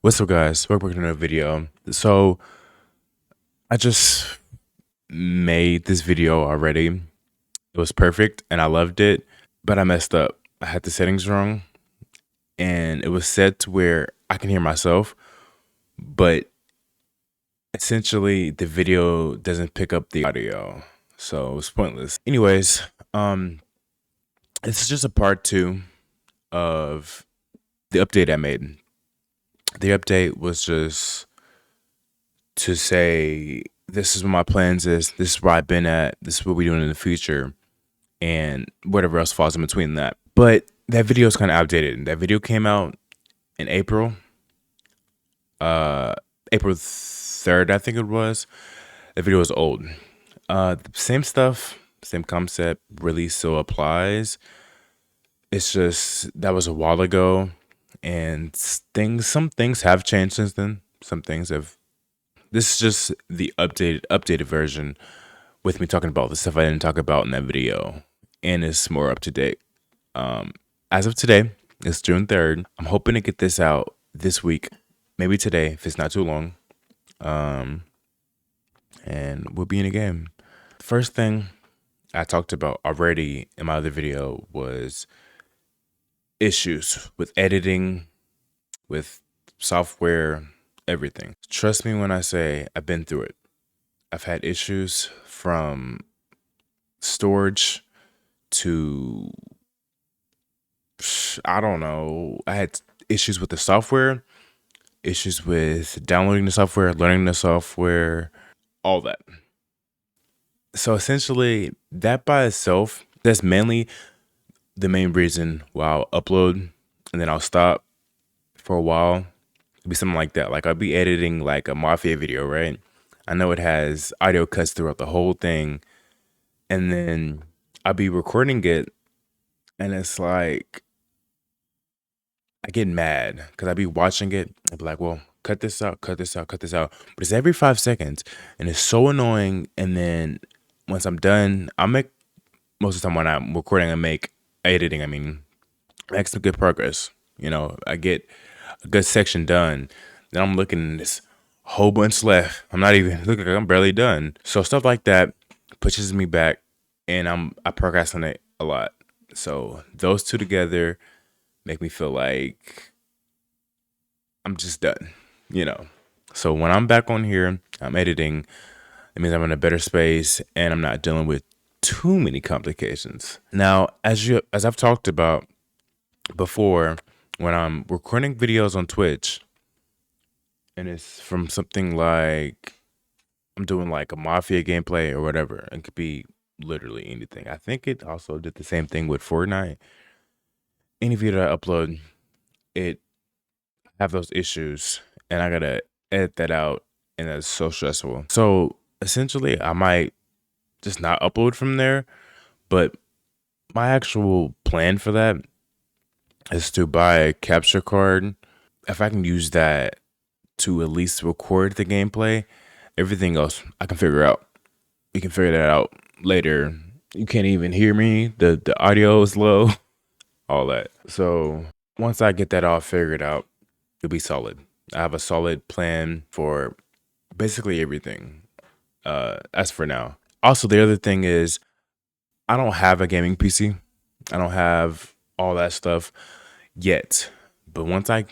What's up, guys? Welcome to another video. So I just made this video already. It was perfect and I loved it, but I messed up. I had the settings wrong and it was set to where I can hear myself, but essentially the video doesn't pick up the audio. So it was pointless. Anyways, this is just a part two of the update I made. The update was just to say this is what my plans is, this is where I've been at, this is what we're doing in the future, and whatever else falls in between that. But that video is kind of outdated. That video came out in April 3rd, I think it was. The video is old. The same stuff, same concept really still applies. It's just that was a while ago, and some things have changed since then. Some things have. This is just the updated version with me talking about the stuff I didn't talk about in that video, and it's more up to date. As of today, it's June 3rd. I'm hoping to get this out this week, maybe today if it's not too long. And we'll be in a game. The first thing I talked about already in my other video was issues with editing, with software, everything. Trust me when I say I've been through it. I've had issues from storage to, I don't know. I had issues with the software, issues with downloading the software, learning the software, all that. So essentially, that by itself, that's mainly the main reason why I'll upload and then I'll stop for a while. It'll be something like that. Like I'll be editing like a Mafia video, right? I know it has audio cuts throughout the whole thing. And then I'll be recording it and it's like I get mad because I be watching it and be like, well, cut this out, cut this out, cut this out. But it's every 5 seconds and it's so annoying. And then once I'm done, I make most of the time when I'm recording, I make editing. I mean, I make some good progress. You know, I get a good section done. Then I'm looking at this whole bunch left. I'm not even looking like I'm barely done. So stuff like that pushes me back and I procrastinate a lot. So those two together make me feel like I'm just done, you know. So when I'm back on here, I'm editing. It means I'm in a better space and I'm not dealing with too many complications. Now, as I've talked about before, when I'm recording videos on Twitch and it's from something like I'm doing like a Mafia gameplay or whatever, it could be literally anything. I think it also did the same thing with Fortnite. Any video that I upload, it have those issues and I gotta edit that out and that's so stressful. So essentially I might just not upload from there, but my actual plan for that is to buy a capture card. If I can use that to at least record the gameplay, everything else I can figure out. We can figure that out later. You can't even hear me. The audio is low, all that. So once I get that all figured out, it'll be solid. I have a solid plan for basically everything. As for now. Also, the other thing is I don't have a gaming PC. I don't have all that stuff yet. But once I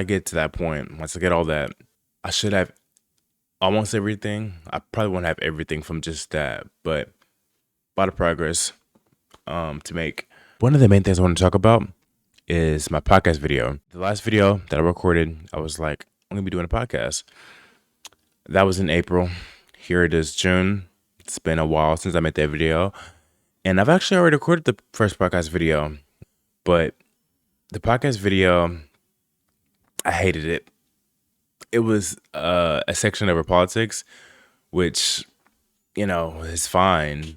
get to that point, once I get all that, I should have almost everything. I probably won't have everything from just that, but a lot of progress to make. One of the main things I want to talk about is my podcast video. The last video that I recorded, I was like, I'm gonna be doing a podcast. That was in April. Here it is, June. It's been a while since I made that video. And I've actually already recorded the first podcast video, but the podcast video, I hated it. It was a section over politics, which, you know, is fine.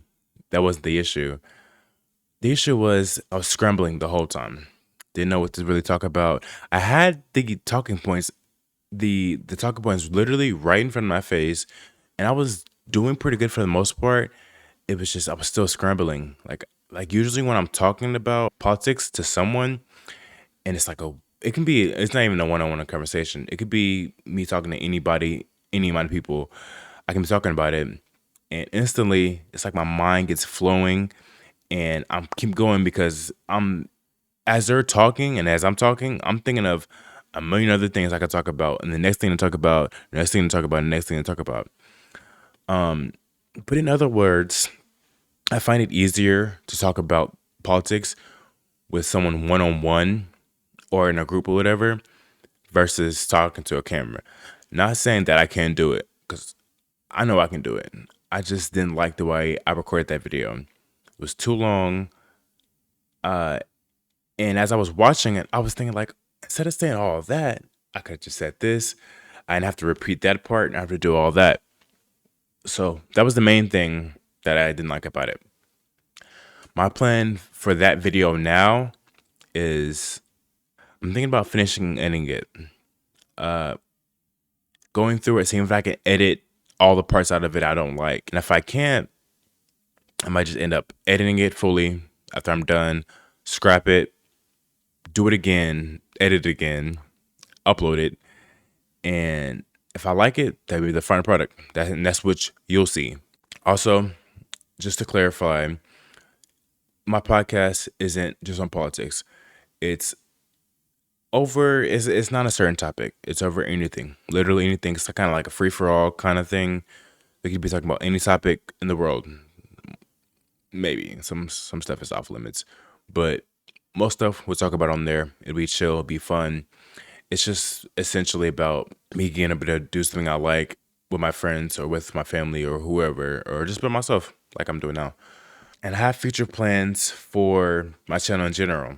That wasn't the issue. The issue was I was scrambling the whole time. Didn't know what to really talk about. I had the talking points, the talking points literally right in front of my face, and I was doing pretty good for the most part. It was just I was still scrambling. Like usually when I'm talking about politics to someone and it's like a it can be, it's not even a one-on-one conversation. It could be me talking to anybody, any amount of people. I can be talking about it, and instantly it's like my mind gets flowing, and I'm keep going because I'm as they're talking and as I'm talking, I'm thinking of a million other things I could talk about, and the next thing to talk about, the next thing to talk about, the next thing to talk about. But in other words, I find it easier to talk about politics with someone one on one or in a group or whatever versus talking to a camera. Not saying that I can't do it, because I know I can do it. I just didn't like the way I recorded that video. It was too long. And as I was watching it, I was thinking, like, instead of saying all of that, I could have just said this. I didn't have to repeat that part and I have to do all that. So that was the main thing that I didn't like about it. My plan for that video now is I'm thinking about finishing editing it. Going through it, seeing if I can edit all the parts out of it I don't like. And if I can't, I might just end up editing it fully after I'm done, scrap it, do it again, edit it again, upload it. And if I like it, that'll be the final product. And that's what you'll see. Also, just to clarify, my podcast isn't just on politics. It's it's not a certain topic. It's over anything. Literally anything. It's kind of like a free for all kind of thing. We could be talking about any topic in the world. Maybe some stuff is off limits, but most stuff we'll talk about on there. It'll be chill, it'll be fun. It's just essentially about me getting able to do something I like with my friends or with my family or whoever, or just by myself, like I'm doing now. And I have future plans for my channel in general.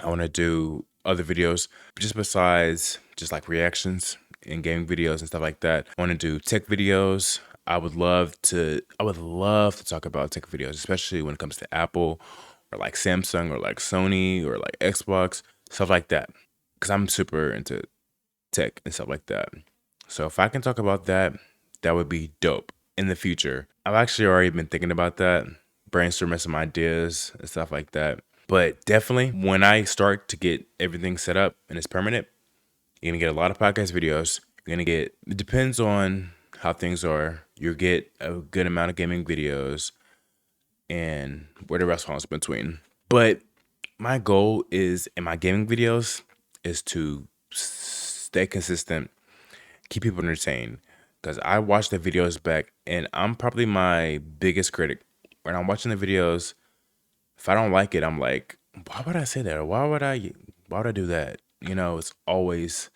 I want to do other videos just besides just like reactions and gaming videos and stuff like that. I want to do tech videos. I would love to talk about tech videos, especially when it comes to Apple or like Samsung or like Sony or like Xbox, stuff like that. Cause I'm super into tech and stuff like that. So if I can talk about that, that would be dope in the future. I've actually already been thinking about that, brainstorming some ideas and stuff like that. But definitely when I start to get everything set up and it's permanent, you're gonna get a lot of podcast videos. You're gonna get, it depends on how things are. You'll get a good amount of gaming videos and whatever else falls between. But my goal is in my gaming videos is to stay consistent, keep people entertained. Because I watch the videos back and I'm probably my biggest critic. When I'm watching the videos, if I don't like it, I'm like, why would I say that? Or why would I do that? It's always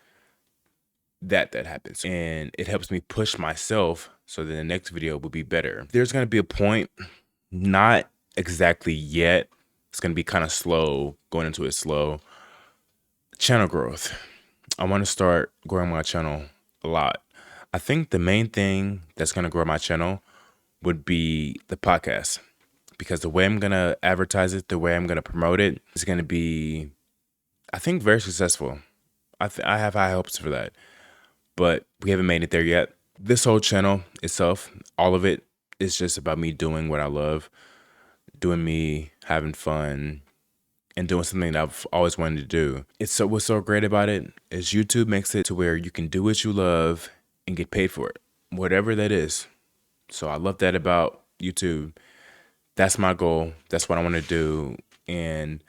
that happens. And it helps me push myself so that the next video will be better. There's gonna be a point, not exactly yet. It's gonna be kind of slow, going into it slow. Channel growth. I want to start growing my channel a lot. I think the main thing that's gonna grow my channel would be the podcast, because the way I'm gonna advertise it, the way I'm gonna promote it is gonna be, I think, very successful. I have high hopes for that, but we haven't made it there yet. This whole channel itself, all of it, is just about me doing what I love, doing me, having fun, and doing something that I've always wanted to do. What's so great about it is YouTube makes it to where you can do what you love and get paid for it, whatever that is. So I love that about YouTube. That's my goal. That's what I want to do. And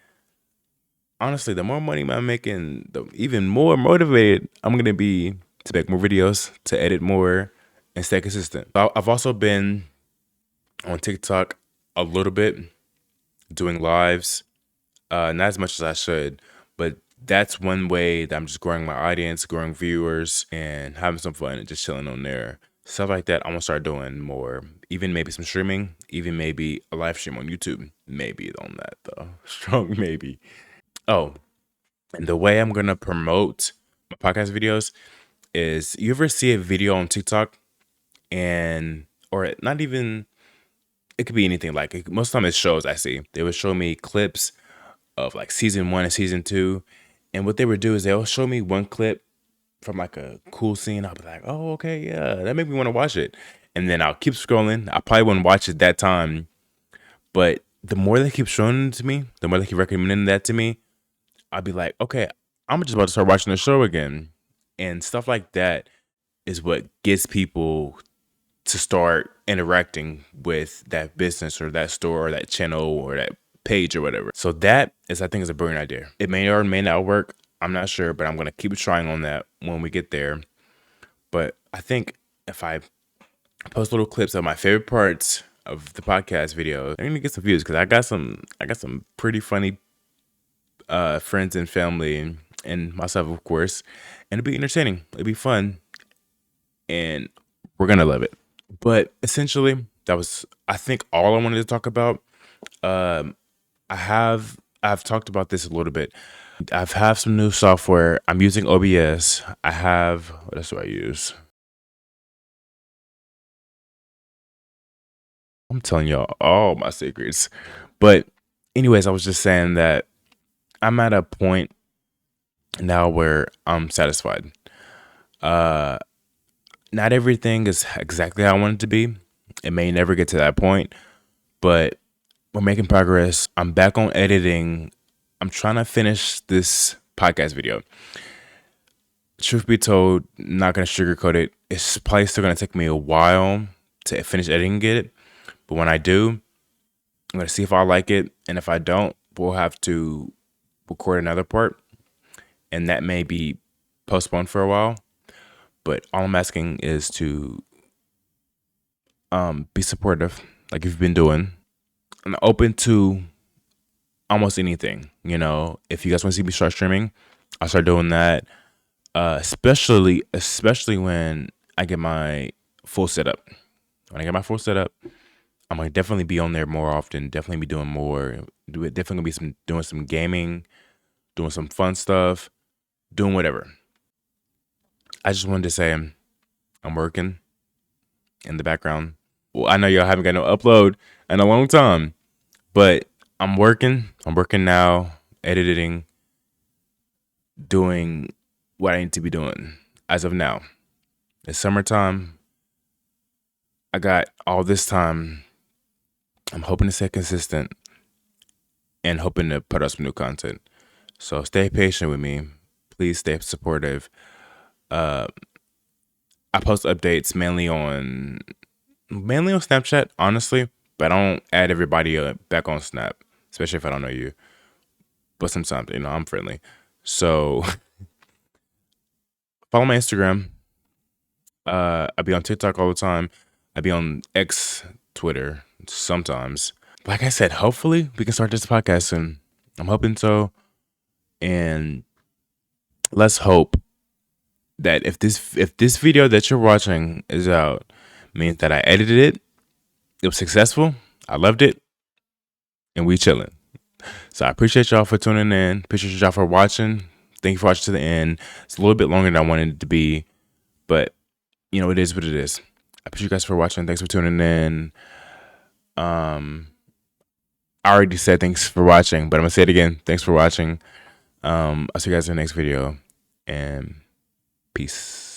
honestly, the more money I'm making, the even more motivated I'm gonna be to make more videos, to edit more, and stay consistent. I've also been on TikTok a little bit, doing lives, not as much as I should, but that's one way that I'm just growing my audience, growing viewers, and having some fun and just chilling on there. Stuff like that, I'm gonna start doing more. Even maybe some streaming, even maybe a live stream on YouTube. Maybe on that though. Strong maybe. Oh, and the way I'm gonna promote my podcast videos is, you ever see a video on TikTok and, or not even, it could be anything. Like most of the time it's shows I see. They would show me clips of like season 1 and season 2. And what they would do is they'll show me one clip from like a cool scene. I'll be like, oh, okay, yeah, that made me want to watch it. And then I'll keep scrolling. I probably wouldn't watch it that time. But the more they keep showing it to me, the more they keep recommending that to me, I'll be like, okay, I'm just about to start watching the show again. And stuff like that is what gets people to start interacting with that business or that store or that channel or that page or whatever. So that is, I think, is a brilliant idea. It may or may not work. I'm not sure, but I'm going to keep trying on that when we get there. But I think if I post little clips of my favorite parts of the podcast video, I'm going to get some views because I got some pretty funny friends and family and myself, of course, and it'll be entertaining. It'll be fun, and we're gonna love it. But essentially, that was, I think, all I wanted to talk about. Um, I've talked about this a little bit. I've have some new software. I'm using OBS. I have, what else do I use? I'm telling y'all all my secrets. But anyways, I was just saying that I'm at a point now where I'm satisfied. Uh, Not everything is exactly how I want it to be. It may never get to that point, but we're making progress. I'm back on editing. I'm trying to finish this podcast video. Truth be told, not gonna sugarcoat it. It's probably still gonna take me a while to finish editing it. But when I do, I'm gonna see if I like it. And if I don't, we'll have to record another part. And that may be postponed for a while. But all I'm asking is to be supportive, like you've been doing. I'm open to almost anything. You know, if you guys want to see me start streaming, I'll start doing that. Especially when I get my full setup. When I get my full setup, I'm gonna definitely be on there more often. Definitely be doing more. Definitely gonna be doing some gaming, doing some fun stuff, doing whatever. I just wanted to say I'm working in the background. Well, I know y'all haven't got no upload in a long time, but I'm working. I'm working now, editing, doing what I need to be doing as of now. It's summertime. I got all this time. I'm hoping to stay consistent and hoping to put out some new content. So stay patient with me. Please stay supportive. Uh, I post updates mainly on Snapchat, honestly, but I don't add everybody back on Snap, especially if I don't know you. But sometimes, I'm friendly. So follow my Instagram. I be on TikTok all the time. I be on X, Twitter sometimes. Like I said, hopefully we can start this podcast soon. I'm hoping so. And let's hope that if this video that you're watching is out, means that I edited it, it was successful, I loved it, and we chilling. So I appreciate y'all for tuning in. Appreciate y'all for watching. Thank you for watching to the end. It's a little bit longer than I wanted it to be, but it is what it is. I appreciate you guys for watching. Thanks for tuning in. I already said thanks for watching, but I'm gonna say it again. Thanks for watching. I'll see you guys in the next video, and peace.